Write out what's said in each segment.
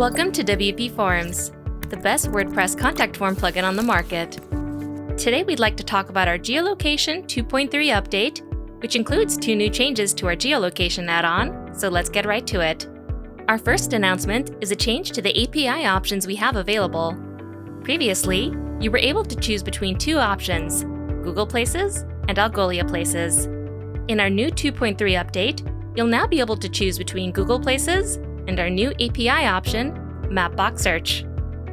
Welcome to WPForms, the best WordPress contact form plugin on the market. Today we'd like to talk about our Geolocation 2.3 update, which includes 2 new changes to our Geolocation add-on, so let's get right to it. Our first announcement is a change to the API options we have available. Previously, you were able to choose between 2 options, Google Places and Algolia Places. In our new 2.3 update, you'll now be able to choose between Google Places and our new API option, Mapbox Search.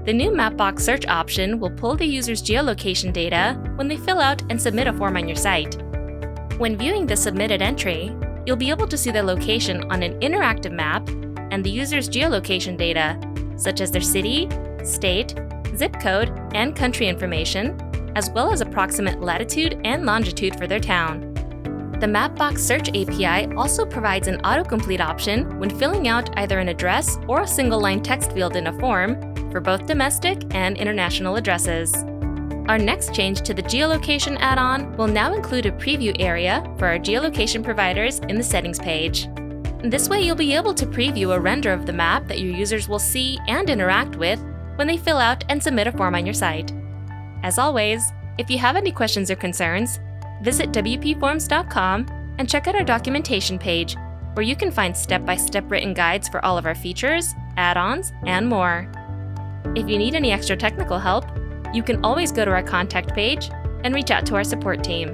The new Mapbox Search option will pull the user's geolocation data when they fill out and submit a form on your site. When viewing the submitted entry, you'll be able to see the location on an interactive map and the user's geolocation data, such as their city, state, zip code, and country information, as well as approximate latitude and longitude for their town. The Mapbox Search API also provides an autocomplete option when filling out either an address or a single-line text field in a form for both domestic and international addresses. Our next change to the Geolocation add-on will now include a preview area for our geolocation providers in the settings page. This way you'll be able to preview a render of the map that your users will see and interact with when they fill out and submit a form on your site. As always, if you have any questions or concerns, visit WPForms.com and check out our documentation page, where you can find step-by-step written guides for all of our features, add-ons, and more. If you need any extra technical help, you can always go to our contact page and reach out to our support team.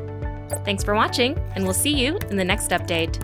Thanks for watching, and we'll see you in the next update.